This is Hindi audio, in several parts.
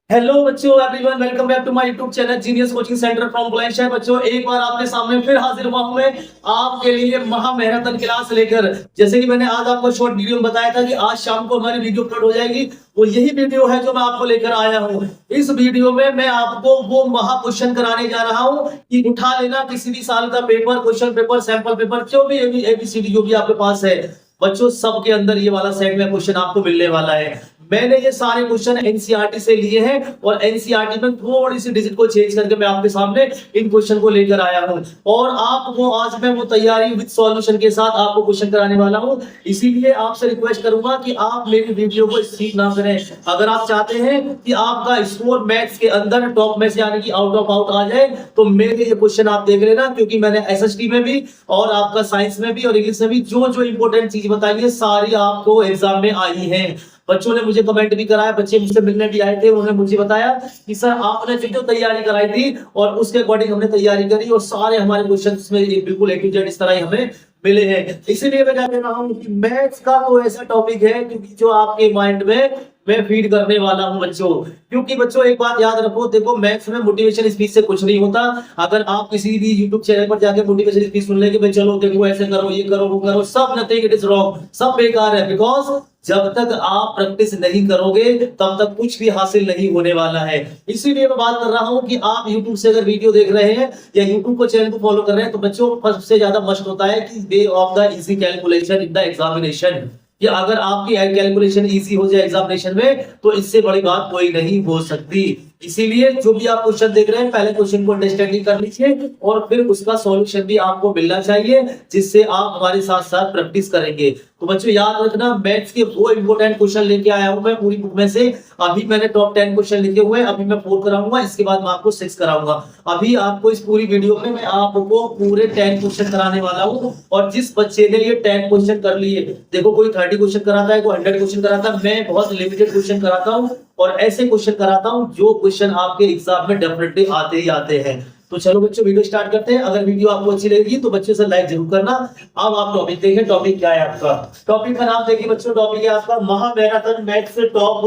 हेलो बच्चों, everyone, welcome back to my YouTube channel genius coaching centre from Bulandshahr. बच्चों, एक बार आपके सामने फिर हाजिर हुआ हूं मैं आपके लिए महा मैराथन क्लास लेकर। जैसे कि मैंने आज आपको शॉर्ट वीडियो में बताया था कि आज शाम को हमारी वीडियो अपलोड हो जाएगी, वो यही वीडियो है जो मैं आपको लेकर आया हूं। इस वीडियो में मैं आपको वो महा क्वेश्चन कराने जा रहा हूं कि उठा लेना किसी भी साल का paper, question paper, sample paper, जो भी एबीसीडी जो भी आपके पास है बच्चों, सबके अंदर ये वाला सेट में क्वेश्चन आपको मिलने वाला है। मैंने ये सारे क्वेश्चन एनसीईआरटी से लिए हैं और एनसीईआरटी में थोड़ी सी डिजिट को चेंज करके मैं आपके सामने इन क्वेश्चन को लेकर आया हूं और आपको आज मैं वो तैयारी विद सॉल्यूशन के साथ आपको क्वेश्चन कराने वाला हूं। इसीलिए आपसे रिक्वेस्ट करूंगा कि आप मेरी वीडियो को स्किप ना करें। अगर आप चाहते हैं कि आपका स्कोर मैथ्स के अंदर टॉप में से यानी कि आउट ऑफ आउट आ जाए तो मेरे ये क्वेश्चन आप देख लेना, क्योंकि मैंने एसएसटी में भी और आपका साइंस में भी और इंग्लिश में भी जो जो इंपॉर्टेंट चीज बताई है सारी आपको एग्जाम में आई है। बच्चों ने मुझे कमेंट भी कराया, बच्चे मुझसे मिलने भी आए थे, उन्होंने मुझे बताया कि सर आपने जो तैयारी कराई थी और उसके अकॉर्डिंग हमने तैयारी करी और सारे हमारे क्वेश्चंस में बिल्कुल ए टू जेड इस तरह ही हमें मिले हैं। इसीलिए मैं कह रहा हूं कि मैथ्स का तो ऐसा टॉपिक है क्योंकि जो आपके माइंड में मैं फीड करने वाला हूं बच्चों। क्योंकि बच्चों एक बात याद रखो, देखो मैथ्स में मोटिवेशन स्पीच से कुछ नहीं होता। अगर आप किसी भी यूट्यूब चैनल पर जाके मोटिवेशन स्पीच सुन लेंगे, भाई चलो देखो ऐसे करो, ये करो, वो करो, सब नथिंग, इट इज रॉन्ग, सब बेकार है। बिकॉज जब तक आप प्रैक्टिस नहीं करोगे तब तक कुछ भी हासिल नहीं होने वाला है। इसीलिए मैं बात कर रहा हूं कि आप YouTube से अगर वीडियो देख रहे हैं या YouTube को चैनल को फॉलो कर रहे हैं तो बच्चों सबसे ज्यादा मस्ट होता है कि way of the easy calculation in the examination, कि अगर आपकी कैलकुलेशन इजी हो जाए एग्जामिनेशन में तो इससे बड़ी बात कोई नहीं हो सकती। इसीलिए जो भी आप क्वेश्चन देख रहे हैं पहले क्वेश्चन को अंडरस्टैंडिंग कर लीजिए और फिर उसका सॉल्यूशन भी आपको मिलना चाहिए, जिससे आप हमारे साथ साथ प्रैक्टिस करेंगे। तो बच्चों याद रखना, मैथ्स के वो इंपॉर्टेंट क्वेश्चन लेके आया हूं मैं पूरी बुक में से। अभी मैंने टॉप 10 क्वेश्चन लिखे हुए हैं, अभी मैं 4 कराऊंगा, इसके बाद मैं आपको 6 कराऊंगा। अभी आपको इस पूरी वीडियो में मैं आपको पूरे 10 क्वेश्चन कराने वाला हूं और जिस बच्चे ने ये 10 क्वेश्चन कर लिए, देखो कोई 30 क्वेश्चन कराता है, कोई 100 क्वेश्चन कराता है, मैं बहुत लिमिटेड क्वेश्चन कराता हूं और ऐसे क्वेश्चन कराता हूं जो क्वेश्चन आपके एग्जाम में डेफिनेटली आते ही आते हैं। तो चलो बच्चों वीडियो स्टार्ट करते हैं। अगर वीडियो आपको अच्छी लगेगी तो बच्चों से लाइक जरूर करना। अब आप टॉपिक देखें, टॉपिक क्या है आपका। टॉपिक का नाम देखिए बच्चों, टॉपिक है आपका महा मैराथन मैथ्स टॉप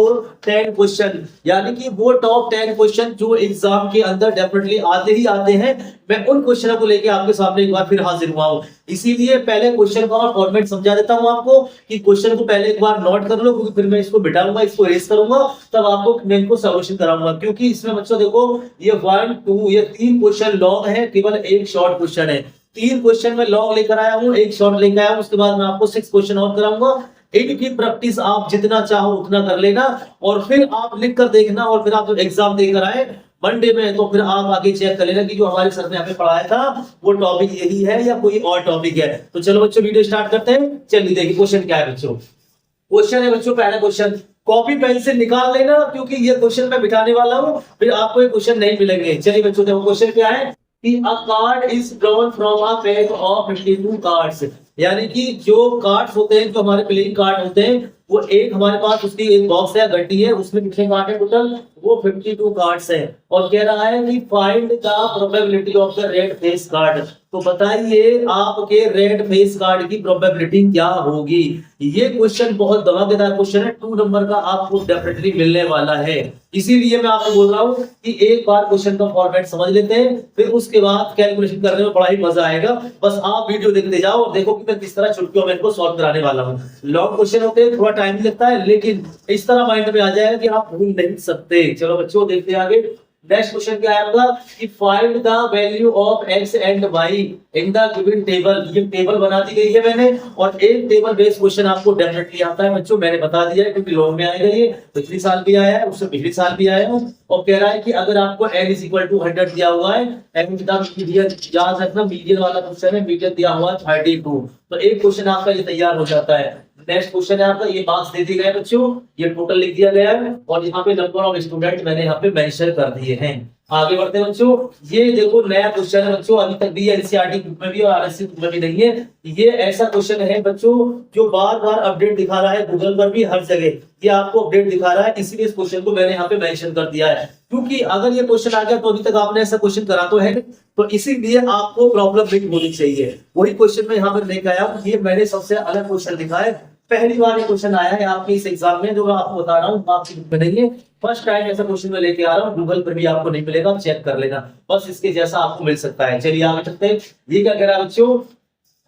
10 क्वेश्चन, यानी कि वो टॉप 10 क्वेश्चन जो एग्जाम के अंदर डेफिनेटली आते ही आते हैं। मैं उन क्वेश्चनों को लेके आपके सामने एक बार फिर हाजिर हुआ हूं। इसीलिए पहले क्वेश्चन का फॉर्मेट समझा देता हूं आपको कि क्वेश्चन को पहले एक बार नोट कर लो, क्योंकि फिर मैं इसको बिठाऊंगा, इसको रेस करूंगा, तब आपको मैं इनको सॉल्यूशन कराऊंगा। क्योंकि इसमें बच्चों देखो ये 1 2 ये 3 क्वेश्चन लॉन्ग है, केवल एक शॉर्ट क्वेश्चन है। 3 क्वेश्चन में लॉन्ग लेकर आया हूं, एक शॉर्ट लेकर आया हूं, उसके बाद मैं आपको 6 क्वेश्चन और कराऊंगा। इनकी प्रैक्टिस आप जितना चाहो उतना कर लेना और फिर आप लिख कर देखना और फिर आप जब एग्जाम देकर आए मंडे में तो फिर आप आगे चेक कर लेना कि जो हमारे सर ने हमें पढ़ाया था वो टॉपिक यही है या कोई और टॉपिक है। तो चलो बच्चों वीडियो स्टार्ट करते हैं। चलिए देखिए क्वेश्चन क्या है बच्चों। क्वेश्चन है बच्चों, पहला क्वेश्चन कॉपी पेन से निकाल लेना क्योंकि ये क्वेश्चन मैं बिठाने वाला हूं, फिर आपको ये क्वेश्चन नहीं मिलेंगे। चलिए बच्चों देखो क्वेश्चन क्या है कि अ card is drawn from a pack of 52 cards, यानी कि जो कार्ड्स होते हैं, जो हमारे प्लेइंग कार्ड होते हैं, वो एक हमारे पास उसकी एक बॉक्स है, गड्डी है, उसमें कितने कार्ड है टोटल, वो 52 कार्ड्स है। और कह रहा है कि find the probability of the red face card, तो बताइए आपके रेड फेस कार्ड की प्रोबेबिलिटी क्या होगी। ये क्वेश्चन बहुत धमाकेदार क्वेश्चन है, 2 नंबर का आपको डेफिनेटली मिलने वाला है। इसीलिए मैं आपको बोल रहा हूं कि एक बार क्वेश्चन का फॉर्मेट समझ लेते हैं, फिर उसके बाद कैलकुलेशन करने में बड़ा ही मजा आएगा। बस आप वीडियो देखते जाओ और देखो कि मैं किस तरह चुटकियों में इनको सॉल्व कराने वाला हूं। लॉन्ग क्वेश्चन होते हैं, थोड़ा टाइम लगता है, लेकिन इस तरह माइंड में आ जाएगा कि आप भूल नहीं सकते। चलो बच्चों देखते हैं आगे। नेक्स्ट क्वेश्चन क्या है आपका कि find the value of x and y in the given table. ये टेबल बना दी गई है मैंने और एक टेबल बेस्ड क्वेश्चन आपको डेफिनेटली आता है बच्चों, मैंने बता दिया है क्योंकि लॉन्ग में आएगा, ये पिछले साल भी आया है, उससे पिछले साल भी आया है। और कह रहा है कि अगर आपको n = 100 दिया हुआ है, n द मीडियन, याद रखना मीडियन वाला क्वेश्चन है, मीडियन दिया हुआ है 32, तो एक क्वेश्चन आपका ये तैयार हो जाता है। नेक्स्ट क्वेश्चन है आपका, ये मार्क्स दे दिए गए बच्चों, ये टोटल लिख दिया गया है और यहाँ पे नंबर ऑफ स्टूडेंट मैंने यहाँ पे मेंशन कर दिए हैं। आगे बढ़ते हैं बच्चों। ये देखो नया क्वेश्चन है बच्चों, अभी तक भी एनसीईआरटी बुक में भी और आरएससी बुक में भी नहीं है। ये ऐसा क्वेश्चन है बच्चों जो बार बार अपडेट दिखा रहा है, गूगल पर भी हर जगह ये आपको अपडेट दिखा रहा है, इसीलिए इस क्वेश्चन को मैंने यहाँ पे मेंशन कर दिया है। क्योंकि अगर ये क्वेश्चन आ गया तो अभी तक आपने ऐसा क्वेश्चन करा तो है, तो इसीलिए आपको प्रॉब्लम नहीं होनी चाहिए। वही क्वेश्चन मैं यहाँ पर लेकर आया हूँ। ये मैंने सबसे अलग क्वेश्चन लिखा है, पहली बार ये क्वेश्चन आया है आपके इस एग्जाम में, जो मैं आपको बता रहा हूँ आपकी बुक में नहीं है। फर्स्ट टाइम ऐसा क्वेश्चन मैं लेके आ रहा हूँ, गूगल पर भी आपको नहीं मिलेगा, आप चेक कर लेना, बस इसके जैसा आपको मिल सकता है। चलिए आगे चलते हैं। ये क्या कह रहा है बच्चों,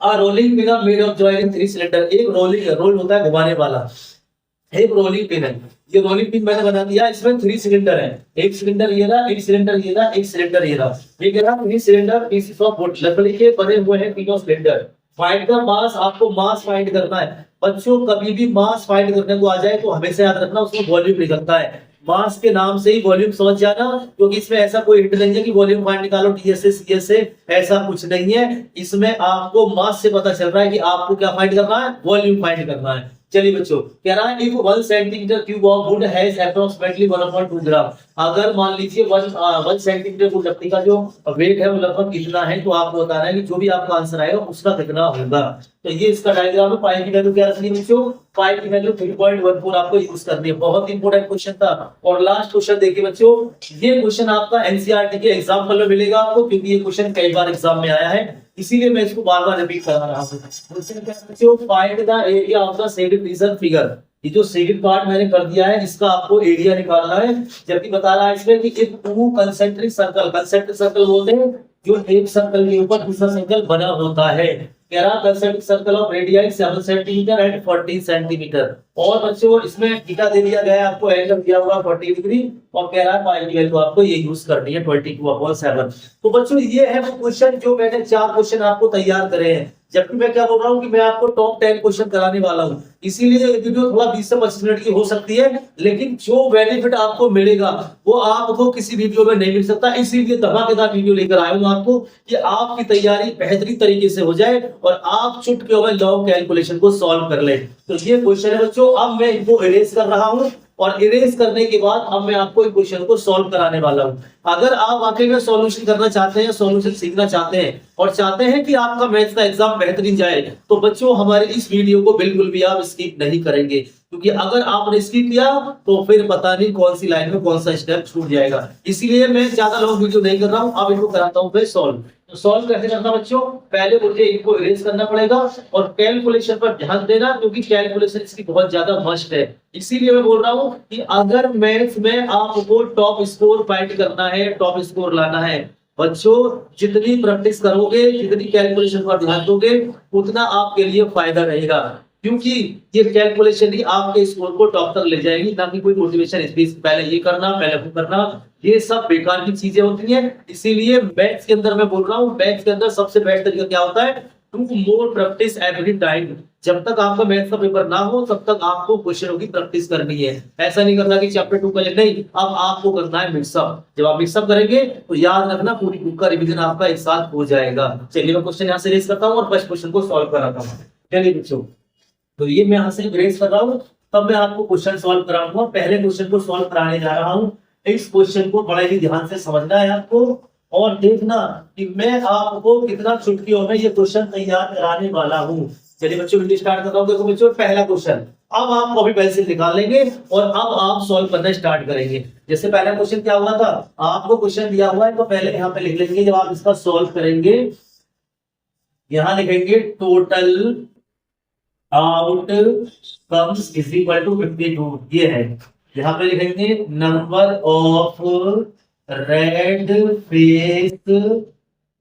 a rolling pin made of joining 3 cylinder. एक रोलिंग, रोल होता है घुमाने वाला, एक रोलिंग पिन है। ये रोलिंग पिन मैंने बना दिया, इसमें 3 सिलेंडर है, एक सिलेंडर ये रहा, एक सिलेंडर ये रहा, एक सिलेंडर ये रहा। ये कह रहा 3 सिलेंडर पीसेस ऑफ वुड, लकड़ी के बने हुए हैं तीनों सिलेंडर। फाइंड द मास, आपको मास फाइंड करना है बच्चों। कभी भी मास फाइंड करने को आ जाए तो हमेशा याद रखना उसमें वॉल्यूम निकलता है। मास के नाम से ही वॉल्यूम समझ जाना, क्योंकि इसमें ऐसा कोई हिंट नहीं है कि वॉल्यूम फाइंड निकालो टीएसए सीएसए, ऐसा कुछ नहीं है। इसमें आपको मास से पता चल रहा है कि आपको क्या फाइंड करना है, वॉल्यूम फाइंड करना है। चलिए बच्चों, कह रहा है if 1 centimetre cube of would has approximately 1.2 ग्राम। अगर मान लीजिए 1 सेंटीमीटर वुड लकड़ी का जो वेट है वो लगभग कितना है, तो आपको बताना है कि जो भी आपका आंसर आएगा उसका कितना होगा। तो ये इसका डायग्राम है। पाई की वैल्यू क्या रखनी है बच्चों, पाई की वैल्यू 3.14 आपको यूज करनी है। बहुत इंपॉर्टेंट क्वेश्चन था। और लास्ट क्वेश्चन देखिए बच्चों, ये क्वेश्चन आपका एनसीईआरटी के एग्जाम्पल में मिलेगा आपको, क्योंकि ये क्वेश्चन कई बार एग्जाम में आया है, इसीलिए मैं इसको बार बार रिपीट करा रहा हूँ। Find the area of the shaded region figure. ये जो शेडेड पार्ट मैंने कर दिया है इसका आपको एरिया निकालना है। जबकि बता रहा है इसमें कि एक two concentric circle, concentric circle बोलते हैं जो एक सर्कल के ऊपर दूसरा सर्कल बना होता है। कह रहा concentric circle of radius 7 centimetre and 14 centimetre. और बच्चों इसमें थीटा दे दिया गया है, आपको एंगल दिया हुआ 40 डिग्री, और कह रहा है पाई की वैल्यू आपको ये यूज करनी है 22/7। तो बच्चों ये है वो क्वेश्चन जो मैंने 4 क्वेश्चन आपको तैयार करे हैं। जबकि मैं क्या बोल रहा हूँ कि मैं आपको टॉप 10 क्वेश्चन कराने वाला हूँ, इसीलिए ये वीडियो थोड़ा 20 से 25 मिनट की हो सकती है, लेकिन जो बेनिफिट आपको मिलेगा वो आपको किसी वीडियो में नहीं मिल सकता। इसीलिए धमाकेदार वीडियो लेकर आया हूँ आपको कि आपकी तैयारी बेहतरीन तरीके से हो जाए और आप चुटकियों में लॉग कैलकुलेशन को सॉल्व कर ले। तो ये क्वेश्चन है बच्चों, अब मैं इनको इरेज कर रहा हूँ, और इरेज करने के बाद अब मैं आपको इस क्वेश्चन को सॉल्व कराने वाला हूं। अगर आप वाकई में सॉल्यूशन करना चाहते हैं, सॉल्यूशन सीखना चाहते हैं और चाहते हैं कि आपका मैथ्स का एग्जाम बेहतरीन जाए, तो बच्चों हमारे इस वीडियो को बिल्कुल भी आप स्किप नहीं करेंगे, क्योंकि अगर आपने स्किप किया तो फिर पता नहीं कौन सी लाइन में कौन सा स्टेप छूट जाएगा। इसलिए मैं ज्यादा लॉन्ग वीडियो नहीं कर रहा हूं, अब इनको कराता हूं फिर सॉल्व। तो सॉल्व कैसे करना बच्चों, पहले मुझे इनको इरेज करना पड़ेगा और कैलकुलेशन पर ध्यान देना, क्योंकि कैलकुलेशन इसकी बहुत ज्यादा मस्ट है। इसीलिए मैं बोल रहा हूं कि अगर मैथ्स में आपको टॉप स्कोर फाइंड करना है, टॉप स्कोर लाना है, बच्चों जितनी प्रैक्टिस करोगे, जितनी कैलकुलेशन पर ध्यान दोगे, उतना आपके लिए फायदा रहेगा। क्योंकि ये कैलकुलेशन ही आपके स्कोर को टॉप तक ले जाएगी, ना कि कोई मोटिवेशन स्पीच पहले ये करना पहले वो करना, ये सब बेकार की चीजें होती हैं। इसीलिए मैथ्स के अंदर मैं बोल रहा हूँ, मैथ्स के अंदर सबसे बेस्ट तरीका क्या होता है, to more practice every time. जब तक आपका मैथ्स का पेपर ना हो तब तक आपको क्वेश्चनों की प्रैक्टिस करनी है। ऐसा नहीं करना कि चैप्टर 2 का नहीं, अब आपको करना है मिक्सअप। जब आप मिक्सअप करेंगे तो याद रखना पूरी बुक का रिवीजन आपका एक साथ हो जाएगा। चलिए मैं क्वेश्चन यहाँ से रेज करता हूँ और फर्स्ट क्वेश्चन को सॉल्व कराता हूँ। चलिए बच्चों, तो ये मैं यहाँ से रेज कर रहा हूँ, तब मैं आपको क्वेश्चन सॉल्व कराऊंगा। पहले क्वेश्चन को सॉल्व कराने जा रहा हूँ। इस क्वेश्चन को बड़े ही ध्यान से समझना है आपको, और देखना कि मैं आपको कितना चुटकियों में ये क्वेश्चन तैयार कराने वाला हूँ। चलिए बच्चों वीडियो स्टार्ट करता हूँ। देखो बच्चों पहला क्वेश्चन, अब आप कॉपी पेंसिल निकाल लेंगे और अब आप सॉल्व करना स्टार्ट करेंगे। जैसे पहला क्वेश्चन क्या हुआ था, आपको क्वेश्चन दिया हुआ है तो पहले यहाँ पे लिख लेंगे। जब आप इसका सॉल्व करेंगे यहाँ लिखेंगे total outcomes is equal to 52। ये है, यहाँ पे लिखेंगे number of red face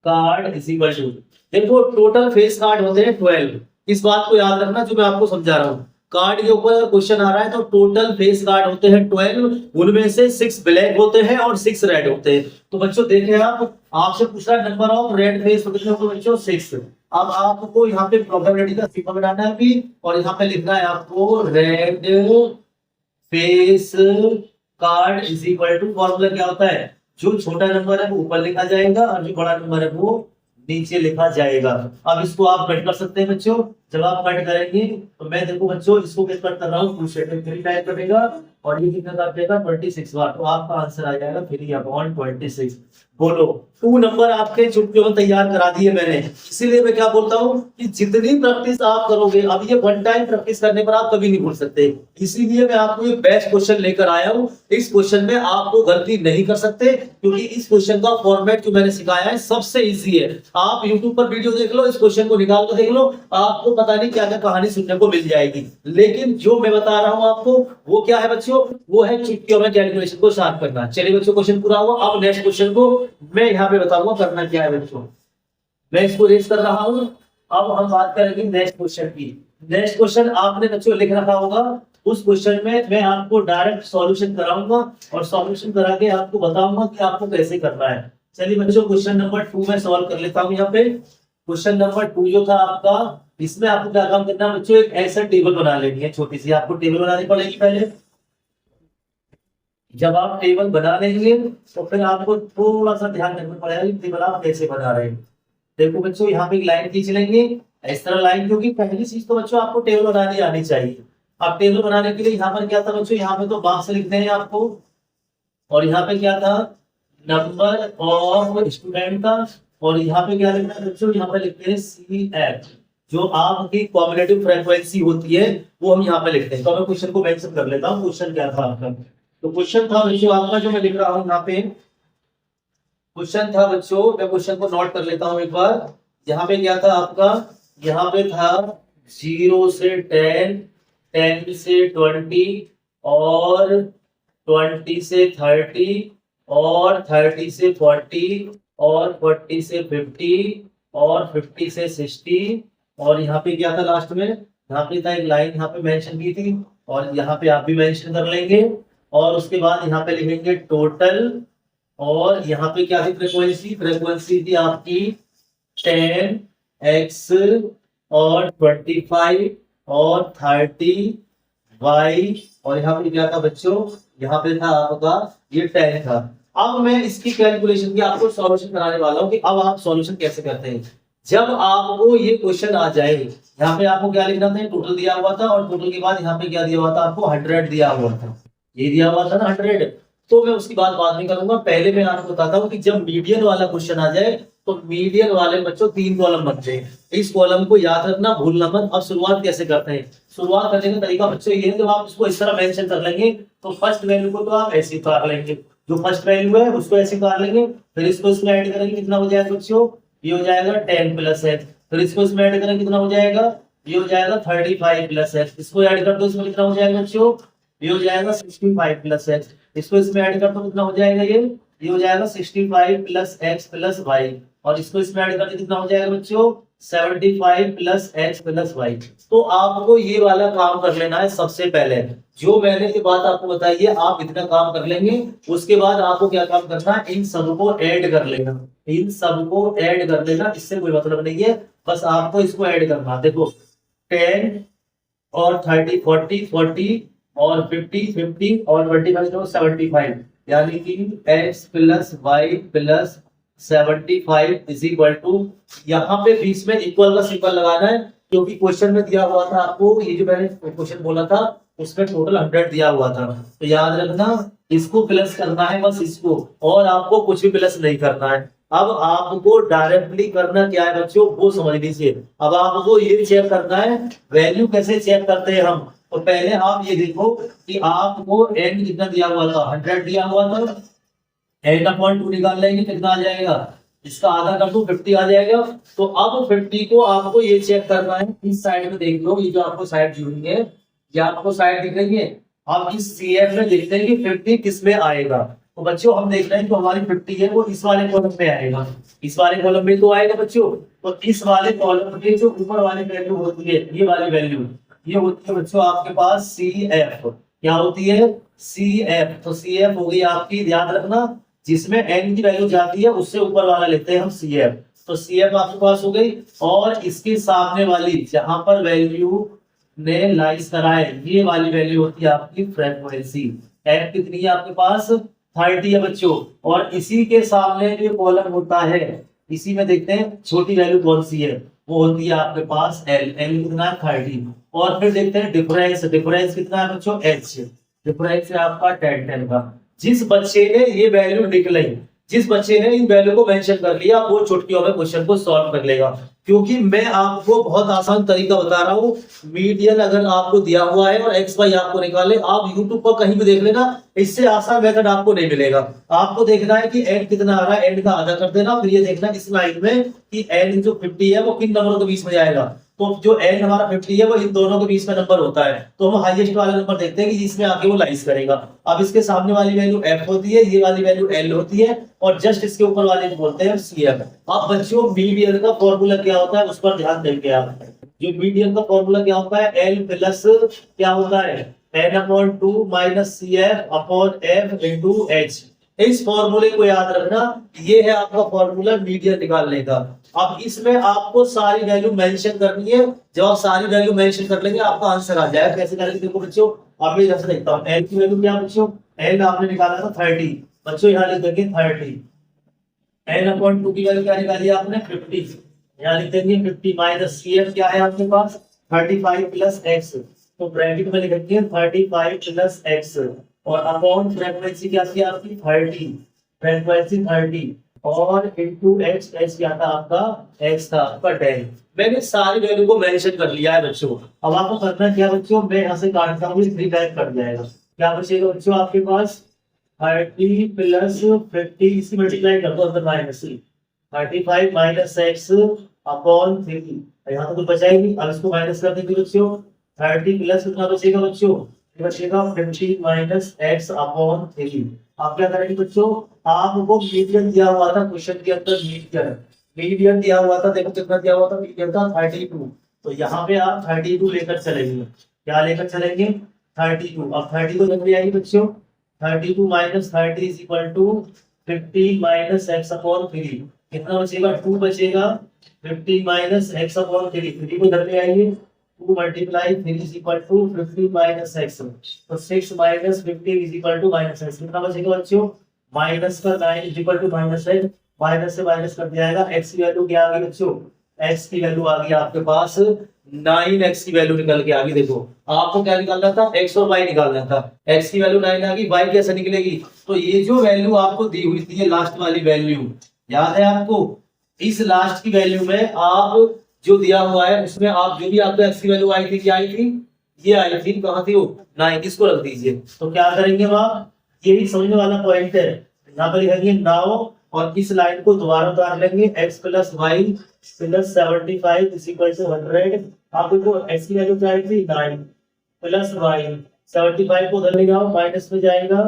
card is equal to, देखो टोटल फेस कार्ड होते हैं 12। इस बात को याद रखना जो मैं आपको समझा रहा हूँ। कार्ड के ऊपर क्वेश्चन आ रहा है तो टोटल फेस कार्ड होते हैं 12, उनमें से 6 ब्लैक होते हैं और 6 रेड होते हैं। तो बच्चों देखें, आप आपसे पूछ रहा है नंबर ऑफ रेड फेस कितने होंगे बच्चों, 6। अब आपको यहाँ पे प्रोबेबिलिटी का सिग्मा बनाना है अभी, और यहाँ पे लिखना है आपको red face card is equal to, formula क्या होता है, जो छोटा नंबर है वो ऊपर लिखा जाएगा और जो बड़ा नंबर है वो नीचे लिखा जाएगा। अब इसको आप कट कर सकते हैं बच्चों, जब आप कट करेंगे तो मैं देखो बच्चों इसको कट कर रहा हूँ 2 से 3 टाइप कटेगा और ये कितना कर देगा 26 बार, तो आपका आंसर आ जाएगा 3/26। बोलो 2 नंबर आपके चुटकियों में तैयार करा दिए मैंने। इसीलिए मैं क्या बोलता हूँ कि जितनी प्रैक्टिस आप करोगे, अब ये वन टाइम प्रैक्टिस करने पर आप कभी नहीं भूल सकते, इसीलिए मैं आपको ये बेस्ट क्वेश्चन लेकर आया हूँ। इस क्वेश्चन में आपको गलती नहीं कर सकते क्योंकि इस क्वेश्चन का फॉर्मेट जो मैंने सिखाया है सबसे इजी है। आप यूट्यूब पर वीडियो देख लो, इस क्वेश्चन को निकाल कर देख लो, आपको पता नहीं क्या क्या कहानी सुनने को मिल जाएगी। लेकिन जो मैं बता रहा हूँ आपको वो क्या है बच्चों, वो है चुटकियों में कैलकुलेशन को शार्प करना। चलिए बच्चों क्वेश्चन पूरा हुआ। अब नेक्स्ट क्वेश्चन को मैं यहाँ पे बताऊंगा करना क्या है बच्चों। मैं इसको रेस कर रहा हूँ। अब हम बात करेंगे नेक्स्ट क्वेश्चन की। नेक्स्ट क्वेश्चन आपने बच्चों लिख रखा होगा, उस क्वेश्चन में मैं आपको डायरेक्ट सॉल्यूशन कराऊंगा और सॉल्यूशन करा के आपको बताऊंगा कि आपको कैसे करना है। चलिए बच्चों क्वेश्चन नंबर 2 में सॉल्व कर लेता हूँ। यहाँ पे क्वेश्चन नंबर 2 जो था आपका, इसमें आपको क्या काम करना है बच्चों, एक ऐसा टेबल बना लेनी है, छोटी सी आपको टेबल बनानी पड़ेगी पहले। जब आप टेबल बना लेंगे तो फिर आपको थोड़ा सा ध्यान रखना पड़ेगा कि टेबल आप कैसे बना रहे हैं। देखो बच्चों यहाँ पे एक लाइन खींच लेंगे, इस तरह लाइन, क्योंकि पहली चीज तो बच्चों आपको टेबल बनानी आनी चाहिए। अब टेबल बनाने के लिए यहाँ पर क्या था बच्चों, यहाँ पे तो बॉक्स लिखते हैं आपको, और यहाँ पे क्या था नंबर ऑफ स्टूडेंट का, और यहाँ पे क्या लिखना है बच्चों, यहाँ पे लिखते हैं CF, जो आपकी कॉम्बिनेटिव फ्रीक्वेंसी होती है वो हम यहाँ पे लिखते हैं। तो मैं क्वेश्चन को मेंशन कर लेता हूँ, क्वेश्चन क्या था आपका। तो क्वेश्चन था बच्चों आपका, जो मैं लिख रहा हूँ यहाँ पे क्वेश्चन था बच्चों, मैं क्वेश्चन को नोट कर लेता हूँ एक बार। यहाँ पे क्या था आपका, यहाँ पे था 0 से 10, 10 से 20 और 20 से 30 और 30 से 40 और 40 से 50 और 50 से 60, और यहाँ पे क्या था लास्ट में, यहाँ पे था एक लाइन यहाँ पे मेंशन की थी, और यहाँ पे आप भी मेंशन कर लेंगे, और उसके बाद यहाँ पे लिखेंगे टोटल, और यहाँ पे क्या थी फ्रीक्वेंसी, फ्रीक्वेंसी थी आपकी 10x और 25 और 30y, और यहाँ पे क्या था बच्चों, यहाँ पे था आपका ये 10 था। अब मैं इसकी कैलकुलेशन की आपको सॉल्यूशन कराने वाला हूँ कि अब आप सॉल्यूशन कैसे करते हैं। जब आपको ये क्वेश्चन आ जाए, यहाँ पे आपको क्या लिखना था, टोटल दिया हुआ था, और टोटल के बाद यहाँ पे क्या दिया हुआ था आपको 100 दिया हुआ था, ये दिया हुआ था ना 100। तो मैं उसकी बात बाद में करूंगा, पहले मैं आपको बताता हूँ कि जब मीडियन वाला क्वेश्चन आ जाए तो मीडियन वाले बच्चों 3 कॉलम बनते हैं, इस कॉलम को याद रखना, भूलना मत। अब शुरुआत कैसे करते हैं, शुरुआत करने का तरीका बच्चों ये है, जब आप इसको इस तरह मेंशन कर लेंगे तो फर्स्ट वैल्यू को तो आप ऐसे उतार लेंगे, जो फर्स्ट वैल्यू है उसको ऐसे उतार लेंगे, फिर इसको इसमें ऐड करेंगे, कितना हो जाएगा बच्चों, ये हो जाएगा 10 + x, फिर इसको इसमें ऐड करेंगे, कितना हो जाएगा, ये हो जाएगा 35 + x, इसको ऐड कर दो, इसमें कितना हो जाएगा बच्चों, ये हो जाएगा 65 + x, इसको इसमें ऐड कर दो, कितना हो जाएगा, ये हो जाएगा 65 + x + y, और इसको इसमें ऐड करके कितना हो जाएगा बच्चों 75 + x + y। तो आपको ये वाला काम कर लेना है सबसे पहले, जो मैंने ये बात आपको बताई है, आप इतना काम कर लेंगे, उसके बाद आपको क्या काम करना है, इन सबको ऐड कर लेना, इन सबको ऐड कर लेना, इससे कोई मतलब नहीं है, बस आपको इसको ऐड करना। देखो 10 और 30 40 और 50 और 25 75, यानी कि x + y + 75 = यहाँ पे बीच में इक्वल का सिंबल लगाना है, क्योंकि क्वेश्चन में दिया हुआ था आपको, ये जो मैंने क्वेश्चन बोला था उसमें टोटल 100 दिया हुआ था, तो याद रखना इसको प्लस करना है बस इसको, और आपको कुछ भी प्लस नहीं करना है। अब आपको डायरेक्टली करना क्या है बच्चों, वो समझ लीजिए। अब आपको ये चेक करना है, वैल्यू कैसे चेक करते हैं हम, तो पहले आप ये देखो कि आपको n कितना दिया हुआ था, 100 दिया हुआ था, n/2 निकाल लेंगे, कितना आ जाएगा, इसका आधा कर दो 50 आ जाएगा। तो अब 50 को आपको ये चेक करना है, इस साइड में देख लो, ये जो आपको साइड दी हुई है, ये आपको साइड दिख रही है, आप इस CF में देखते हैं कि 50 किस में आएगा। तो बच्चों हम देख रहे हैं जो हमारी 50 है वो इस वाले कॉलम में आएगा, इस वाले कॉलम में तो आएगा बच्चों। तो इस वाले कॉलम में जो ऊपर वाली वैल्यू होती है, ये वाली वैल्यू, ये होती है बच्चों आपके पास CF, क्या होती है CF। तो CF हो गई आपकी, याद रखना, जिसमें n की वैल्यू जाती है उससे ऊपर वाला लेते हैं हम CF। तो CF आपके पास हो गई, और इसके सामने वाली जहां पर वैल्यू ने लाइस कराए, ये वाली वैल्यू होती है आपकी फ्रीक्वेंसी। f कितनी है आपके पास, 30 है बच्चों, और इसी के सामने जो कॉलम होता है, इसी में देखते हैं छोटी वैल्यू कौन सी है, वो होती है आपके पास एल, एल कितना है 30। और फिर देखते हैं डिफरेंस, डिफरेंस कितना है बच्चों एच, डिफरेंस है आपका 10 का। जिस बच्चे ने ये वैल्यू निकली, जिस बच्चे ने इन वैल्यू को मेंशन कर लिया, वो चुटकियों में क्वेश्चन को सॉल्व कर लेगा। क्योंकि मैं आपको बहुत आसान तरीका बता रहा हूँ। मीडियन अगर आपको दिया हुआ है और एक्स वाई आपको निकाले, आप यूट्यूब पर कहीं भी देख लेना, इससे आसान मेथड आपको नहीं मिलेगा। आपको देखना है कि एंड कितना आ रहा है, एंड का आधा कर देना, फिर ये देखना इस लाइन में कि एंड जो 50 है वो किन नंबरों के बीच में जाएगा। तो जो एंड हमारा 50 है वो इन दोनों के बीच में नंबर होता है, तो हम हाईएस्ट वाला नंबर देखते हैं कि जिसमें आके वो लाइज करेगा। अब इसके सामने वाली वैल्यू एफ होती है, ये वाली वैल्यू एल होती है, और जस्ट इसके ऊपर वाले को बोलते हैं सी एफ। अब बच्चों मीडियन का फॉर्मूला क्या होता है उस पर ध्यान देंगे आप। जो मीडियन का फॉर्मूला क्या होता है, एल प्लस क्या होता है n/2 minus C F upon F into H. इस फॉर्मूले को याद रखना, ये है आपका फॉर्मूला मीडियन निकालने का। अब इसमें आपको सारी वैल्यू मेंशन करनी है। जब आप सारी वैल्यू मेंशन कर लेंगे आपका आंसर आ जाएगा। कैसे करेंगे देखो बच्चों, अब मैं इधर से देखता हूँ। एल की वैल्यू क्या बच्चों, एल आपने निकाला था 30, बच्चों यहाँ लिख देंगे 30। n/2 की वैल्यू क्या निकाली आपने 50, यहाँ लिख देंगे 50 माइनस सी एफ क्या है आपके पास 35 प्लस एक्स, तो ब्रैकेट में लिखेंगे 35 प्लस एक्स, और अपॉन फ्रीक्वेंसी क्या थी आपकी 30, फ्रीक्वेंसी 30, और इनटू एक्स, एक्स क्या था आपका, एक्स था आपका 10। मैंने सारी वैल्यू को मेंशन कर लिया है बच्चों। अब आपको करना क्या बच्चों, मैं यहाँ से काटता हूँ, 3 बैक कट जाएगा। क्या बचेगा बच्चों आपके पास 30 प्लस 50, इसी मल्टीप्लाई कर दो अंदर माइनस, 35 माइनस एक्स अपॉन 3, यहाँ तो कुछ बचा ही नहीं। अब इसको माइनस कर देंगे बच्चों, 30 प्लस कितना बचेगा बच्चों, बचेगा 50 माइनस एक्स अपॉन 3। आप क्या करेंगे बच्चों, आपको मीडियन दिया हुआ था क्वेश्चन के अंदर, मीडियन दिया हुआ था, देखो कितना दिया हुआ था, मीडियन था 32, तो यहाँ पे आप 32 लेकर चलेंगे। क्या लेकर चलेंगे 32। अब 30 को जल्दी आएगी बच्चों, 32 minus 30 is equal to 50 minus X upon 3, कितना बचेगा 2 बचेगा, 50 माइनस एक्स अपॉन 3, 3 को जल्दी आएंगे, 2 multiply 3 is equal to 50 minus X, तो 6 minus 50 is equal to minus X, कितना बचेगा बच्चों, माइनस का 9 is equal to minus X, minus से माइनस कर दिया जाएगा। एक्स की वैल्यू क्या आ गई बच्चों, एक्स की वैल्यू आ गई आपके पास 9x की वैल्यू निकल के आ गई। देखो आपको क्या निकालना था, x और y निकालना था, x की वैल्यू 9 आ गई, y कैसे निकलेगी, तो ये जो वैल्यू आपको दी हुई थी, लास्ट वाली वैल्यू याद है आपको, इस लास्ट की वैल्यू में आप जो दिया हुआ है उसमें आप जो भी आपको x की वैल्यू आई थी, क्या आई थी, ये आई थी, कहाँ थी वो 9, इसको रख दीजिए। तो क्या करेंगे आप, यही समझने वाला पॉइंट है, यहाँ पर लिखेंगे नाउ, और इस लाइन को दोबारा उतार लेंगे, x plus Y plus 75 is equal to 100। आपको x की वैल्यू क्या आई थी 9 प्लस वाई, 75 को उधर ले जाओ, माइनस में जाएगा,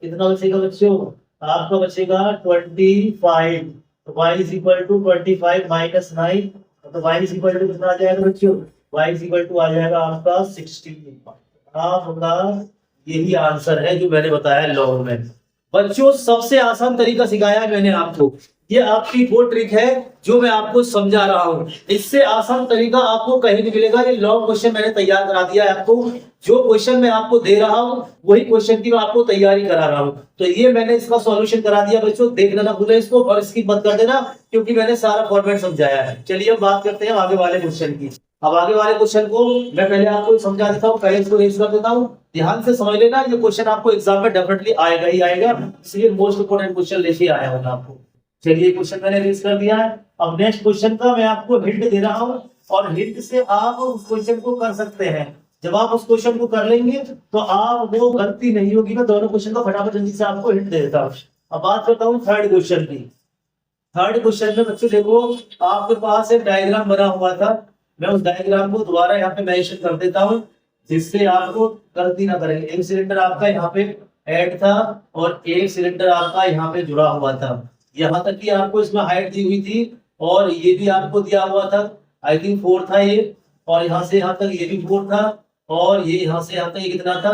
कितना बचेगा बच्चों, आपका बचेगा 25, तो y is equal to 25 minus 9, तो y इज इक्वल टू कितना आ जाएगा बच्चों, y इज इक्वल टू आ जाएगा आपका 16। आपका यही आंसर है जो मैंने बताया लॉग में। बच्चों सबसे आसान तरीका सिखाया है मैंने आपको, ये आपकी वो ट्रिक है जो मैं आपको समझा रहा हूँ, इससे आसान तरीका आपको कहीं नहीं मिलेगा। ये लॉन्ग क्वेश्चन मैंने तैयार करा दिया है आपको, जो क्वेश्चन मैं आपको दे रहा हूँ वही क्वेश्चन की मैं आपको तैयारी करा रहा हूँ। तो ये मैंने इसका सॉल्यूशन करा दिया बच्चों, देखना ना भूले इसको, और स्किप मत कर देना क्योंकि मैंने सारा फॉर्मेट समझाया है। चलिए अब बात करते हैं आगे वाले क्वेश्चन की। अब आगे वाले क्वेश्चन को मैं पहले आपको समझा देता हूँ, पहले इसको रेज कर देता हूँ, ध्यान से समझ लेना, ये क्वेश्चन आपको एग्जाम में डेफिनेटली आएगा ही आएगा, इसलिए मोस्ट इंपोर्टेंट क्वेश्चन लेके आया हूँ आपको। चलिए क्वेश्चन मैंने रेज कर दिया है। अब नेक्स्ट क्वेश्चन का मैं आपको हिंट दे रहा हूँ, और हिंट से आप उस क्वेश्चन को कर सकते हैं। जब आप उस क्वेश्चन को कर लेंगे तो आप वो गलती नहीं होगी। मैं दोनों क्वेश्चन का फटाफट जल्दी से आपको हिंट दे देता हूँ। अब बात करता हूँ थर्ड क्वेश्चन की। थर्ड क्वेश्चन में बच्चों देखो आपके पास एक डायग्राम बना हुआ था, मैं उस डायग्राम को दोबारा यहाँ पे मेंशन कर देता हूँ जिससे आपको गलती ना करेंगे। एक सिलेंडर आपका यहाँ पे ऐड था और एक सिलेंडर आपका यहाँ पे जुड़ा हुआ था, यहाँ तक कि आपको इसमें हाइट दी हुई थी और ये भी आपको दिया हुआ था, आई थिंक 4 था ये, और यहाँ से यहाँ तक ये भी 4 था, और ये यहाँ से यहाँ तक ये कितना था,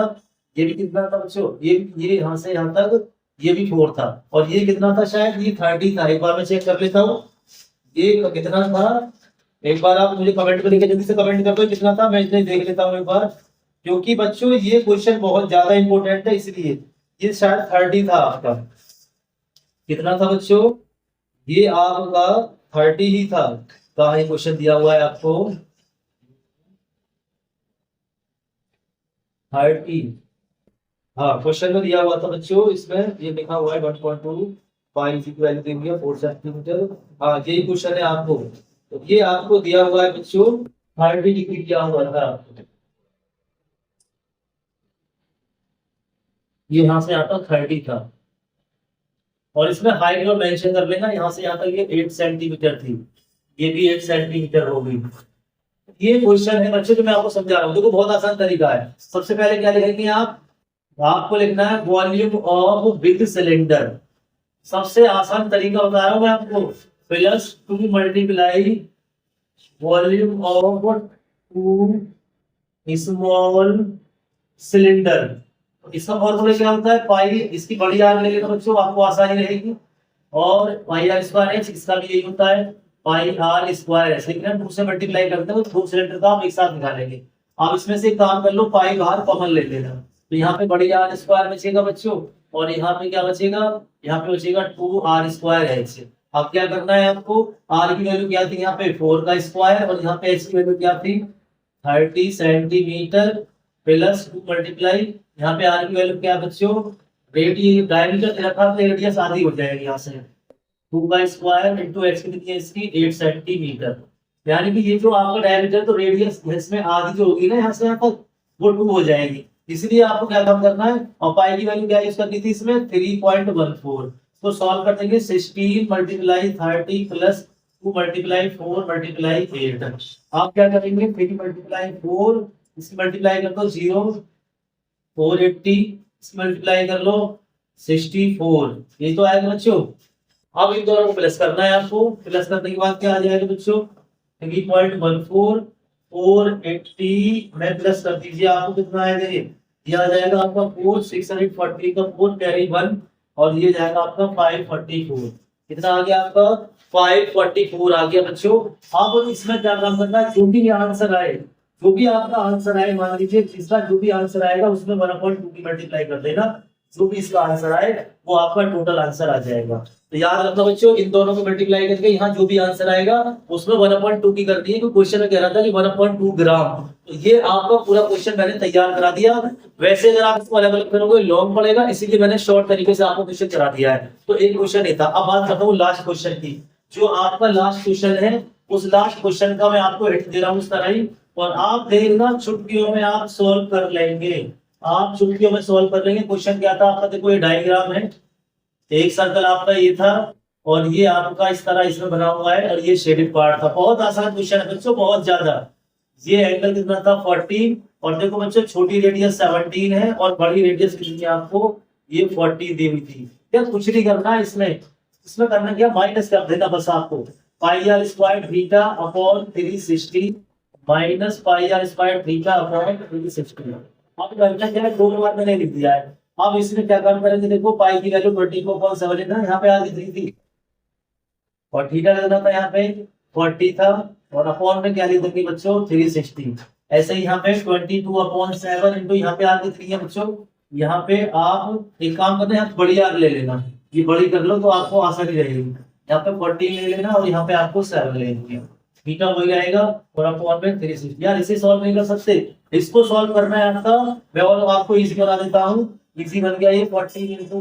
ये भी कितना था बच्चों, ये यहाँ से यहाँ तक ये भी 4 था, और ये कितना था, शायद ये 30 था। एक बार मैं चेक कर लेता हूँ ये कितना था, एक बार आप मुझे कमेंट में लिखिए, जल्दी से कमेंट कर दो कितना था, मैं इतने देख लेता हूँ एक बार, क्योंकि बच्चों ये क्वेश्चन बहुत ज्यादा इंपॉर्टेंट है, इसलिए ये शायद 30 था आपका। कितना था बच्चों, ये आपका 30 ही था, कहाँ ये क्वेश्चन दिया हुआ है आपको, 30। हाँ, क्वेश्चन में दिया हुआ था बच्चों, इसमें ये लिखा हुआ है 1.2 पाई की वैल्यू दी हुई है 4 सेंटीमीटर। हाँ, यही क्वेश्चन है आपको। तो ये आपको दिया हुआ है बच्चों 30 डिग्री दिया हुआ था। ये यहाँ से आता 30 था, और इसमें हाइट और मेंशन कर लेना, यहाँ से यहाँ तक ये 8 सेंटीमीटर थी, ये भी 8 सेंटीमीटर होगी। ये क्वेश्चन है बच्चों जो मैं आपको समझा रहा हूँ, देखो बहुत आसान तरीका है। सबसे पहले क्या लिखेंगे आपको लिखना है वॉल्यूम ऑफ बिग सिलेंडर। सबसे आसान तरीका बता रहा हूँ मैं आपको, +2 multiply volume of 2 small cylinder. इसका फॉर्मूला क्या होता है, पाई, इसकी बड़ी आर लेंगे तो बच्चों आपको आसानी रहेगी, और पाई आर स्क्वायर एच, इसका भी यही होता है पाई आर स्क्वायर एच, लेकिन हम 2 से मल्टीप्लाई करते हैं तो 2 सिलेंडर का हम एक साथ निकालेंगे। आप इसमें से एक काम कर लो, पाई बाहर कॉमन ले लेना, तो यहाँ पे बड़ी आर स्क्वायर बचेगा बच्चों, और यहाँ पे क्या बचेगा, यहाँ पे बचेगा 2r स्क्वायर एच। अब क्या करना है आपको, आर की वैल्यू क्या थी यहाँ पे 4 का स्क्वायर, और यहाँ पे एच की वैल्यू क्या थी 30 सेंटीमीटर, +2 मल्टीप्लाई, यहाँ पे आर की वैल्यू क्या बच्चों, रेडियस डायमीटर दे रखा है, रेडियस आधी हो जाएगी यहाँ से, 2 का स्क्वायर इंटू एक्स कितनी है इसकी 8 सेंटीमीटर। यानी कि ये जो आपका डायमीटर, तो रेडियस इसमें आधी जो होगी ना यहाँ से यहाँ तक, वो 2 हो जाएगी। इसलिए आपको क्या काम करना है, और पाई की वैल्यू क्या यूज करनी थी इसमें 3.14। तो सॉल्व कर देंगे 16 मल्टीप्लाई 30 प्लस 2 मल्टीप्लाई 4 मल्टीप्लाई 8। आप क्या करेंगे 3 मल्टीप्लाई 4, इसकी मल्टीप्लाई कर दो 0, 480, इसकी मल्टीप्लाई कर लो 64, ये तो आएगा बच्चों। अब इन दोनों को प्लस करना है आपको, प्लस करने के बाद क्या आ जाएगा बच्चों 3.14, 480 में प्लस कर दीजिए, आपको कितना आएगा, ये आ जाएगा आपका 4, 640 का 4 कैरी 1, और ये जाएगा आपका 544। कितना आ गया आपका 544 आ गया बच्चों। अब इसमें क्या काम करना है, जो भी आंसर आए, जो भी आपका आंसर आए, मान लीजिए इसका जो भी आंसर आएगा उसमें 1/2 की मल्टीप्लाई कर देना, जो भी इसका आंसर आए वो आपका टोटल आंसर आ जाएगा। तो याद रखना बच्चों, इन दोनों को मल्टीप्लाई करके यहाँ जो भी आंसर आएगा उसमें 1/2 की कर दी है, क्योंकि क्वेश्चन में कह रहा था कि 1/2 ग्राम। तो ये आपका पूरा क्वेश्चन मैंने तैयार करा दिया। वैसे अगर आप इसको अलग अलग करोगे लॉन्ग पड़ेगा, इसीलिए मैंने शॉर्ट तरीके से आपको क्वेश्चन करा दिया है। तो एक क्वेश्चन ही था। अब बात करता हूँ लास्ट क्वेश्चन की। जो आपका लास्ट क्वेश्चन है, उस लास्ट क्वेश्चन का मैं आपको हिंट दे रहा हूँ इस तरह ही, और आप देखना चुटकियों में आप सोल्व कर लेंगे, आप चुटकियों में सोल्व कर लेंगे। क्वेश्चन क्या था आपका, देखो ये डायग्राम है, एक सर्कल आपका ये था, और ये आपका इस तरह इसमें बना हुआ है, और ये शेडेड पार्ट था। बहुत आसान क्वेश्चन है बच्चों, बहुत ज्यादा। ये एंगल कितना था 40, और देखो बच्चों छोटी रेडियस 17 है और बड़ी रेडियस कितनी है आपको, ये 40 दी हुई थी। क्या कुछ नहीं करना है इसमें करना क्या, माइनस कर देना बस आपको, pi r square theta upon 360 minus pi r square theta upon 360। अब करना क्या है, 2 बार मैंने लिख दिया है। अब इसमें क्या काम करेंगे, देखो पाई की वैल्यू 24.7 है ना, यहाँ पे आ गई थी, और थीटा कितना था यहाँ पे 40 था, और अपॉन में क्या लिख देंगे बच्चों 360। ऐसे ही यहाँ पे 22/7 इंटू यहाँ पे आ गई 3 है बच्चों। यहाँ पे आप एक काम करना है, यहाँ बड़ी आर ले लेना, ये बड़ी कर लो तो आपको आसानी रहेगी। यहाँ पे 40 ले लेना, और यहाँ पे आपको 7 ले लेंगे, थीटा हो जाएगा, और अपॉन में 360। यार इसे सॉल्व नहीं कर सकते, इसको सॉल्व करना है आपका, मैं और आपको इजी करा देता हूँ। इजी बन गया ये 40 into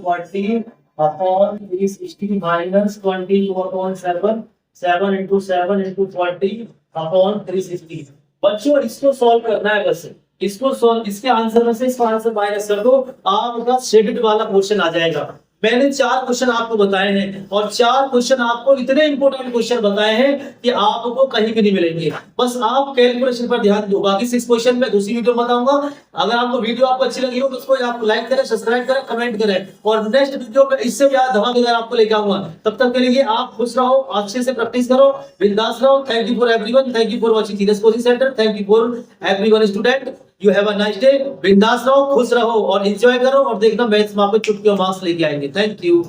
40 upon 360 minus 22/7, 7 into 40 upon 360। बच्चों इसको सॉल्व करना है, बस इसको सॉल्व, इसके आंसर में से इसका आंसर माइनस कर दो, आपका शेडेड वाला क्वेश्चन आ जाएगा। मैंने 4 क्वेश्चन आपको बताए हैं, और 4 क्वेश्चन आपको इतने इंपॉर्टेंट क्वेश्चन बताए हैं कि आपको कहीं भी नहीं मिलेंगे। बस आप कैलकुलेशन पर ध्यान दो, बाकी 6 क्वेश्चन मैं दूसरी वीडियो में बताऊंगा। अगर आपको वीडियो आपको अच्छी लगी हो तो उसको आप लाइक करें, सब्सक्राइब करें, कमेंट करें, और नेक्स्ट वीडियो में इससे भी धमाकेदार आपको लेके आऊंगा। तब तक के लिए आप खुश रहो, अच्छे से प्रैक्टिस करो, बिंदास रहो। Thank you for everyone, thank you for watching genius coaching centre, thank you for everyone student. You have a nice day. बिंदास रहो, खुश रहो और एंजॉय करो, और देखना मैथ्स में आपको चुटकियों मार्क्स लेके आएंगे। Thank you.